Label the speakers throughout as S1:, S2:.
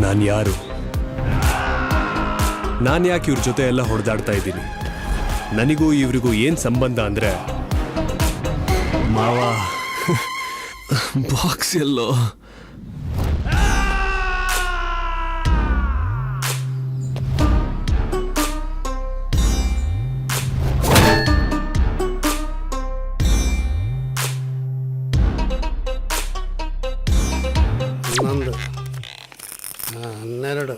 S1: ನಾನು ಯಾರು, ನಾನು ಯಾಕೆ ಇವ್ರ ಜೊತೆ ಎಲ್ಲ ಹೊಡೆದಾಡ್ತಾ ಇದ್ದೀನಿ, ನನಗೂ ಇವ್ರಿಗೂ ಏನು ಸಂಬಂಧ ಅಂದರೆ ಮಾವ ಬಾಕ್ಸ್ ಎಲ್ಲೋ
S2: ನಂದು 12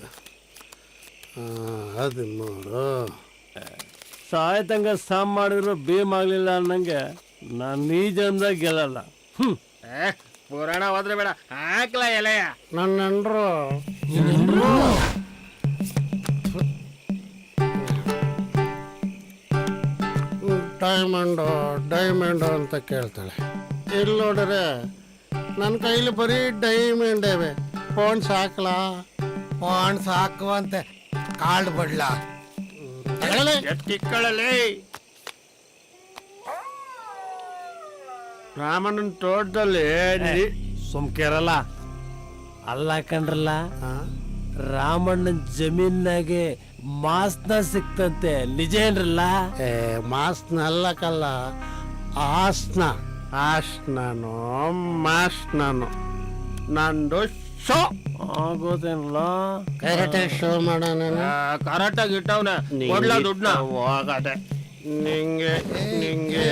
S2: 13
S3: ಸಾಯ್ತಂಗ ಸಾಮ್ ಮಾಡಿದ್ರು ಭೀಮ್ ಆಗ್ಲಿಲ್ಲ ಅನ್ನಂಗೆ ನಾನು ಈ ಜನ್ದಾಗ ಗೆಲ್ಲಲ್ಲ.
S4: ಪುರಾಣ ಹೋದ್ರೆ ಬೇಡ ಹಾಕ್ಲ ಎಲೆಯ.
S2: ನನ್ನ ನೆಂಡ್ರು ಡೈಮಂಡು ಅಂತ ಕೇಳ್ತಾಳೆ. ಇಲ್ಲಿ ನೋಡ್ರೆ ನನ್ನ ಕೈಲಿ ಬರೀ ಡೈಮಂಡ್ ಇವೆ. ಫೋನ್ ಸಾಕ್ಲಾ?
S5: ಪಾಣ್ ಸಾಕುವಂತೆ ಕಾಳು ಬಡ್ಲ
S4: ಎತ್ತಿಕ್ಕಳಲ್ಲಿ
S3: ರಾಮಣ್ಣನ ತೋಟದಲ್ಲಿ ಸುಮ್ಕಿರಲ್ಲ. ಅಲ್ಲ ಕಣ್ರಲ್ಲ, ರಾಮಣ್ಣನ ಜಮೀನಾಗೆ ಮಾಸ್ನ ಸಿಕ್ತಂತೆ, ನಿಜ ಏನ್ರಲ್ಲ?
S2: ಮಾಸ್ನಲ್ಲ ಕಲ್ಲ, ಆಸ್ನ. ಆಸ್ನನು ಮಾಸ್ನನು ನಂದು ಶೋ
S3: ಆಗೋದೇನಲ್ಲ.
S2: ಕರೆಕ್ಟ್ ಶೋ ಮಾಡೋಣ.
S4: ಕರೆಕ್ಟಾಗಿ ಇಟ್ಟವನ ಕೊಡ್ಲ ದುಡ್ಡನ್ನ ಹೋಗದೆ.
S2: ನಿಂಗೆ ನಿಂಗೆ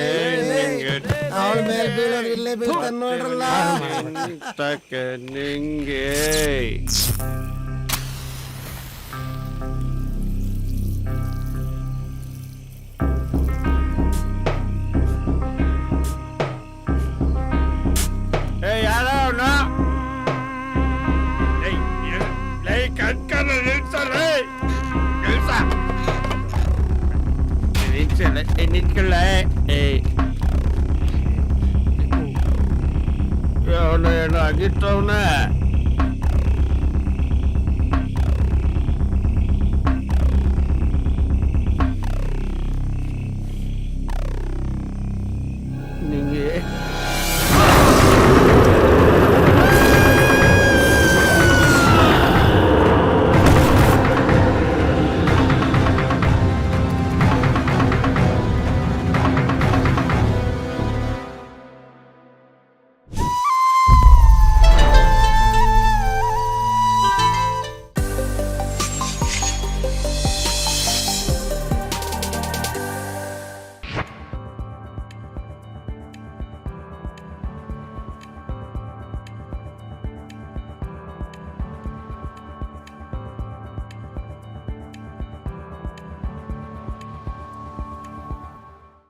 S2: ನಿಂಗೆ
S5: ಅವಳ ಮೇಲೆ ಬೀಳೋರು ಇಲ್ಲೇ ಬೀಳ್ತಾನೆ ನೋಡ್ರಲ್ಲ.
S2: ತಕ್ಕೆ ನಿಂಗೆ
S4: ಯಾರ ಕಣ್ಕನ ನಿಲ್ಸಲ್ಲ ನಿಲ್ಸ ನಿಂತ್ಕೊಳ್ಳ.
S2: ಅವನ ಏನೋ ಆಗಿತ್ತು ಅವನ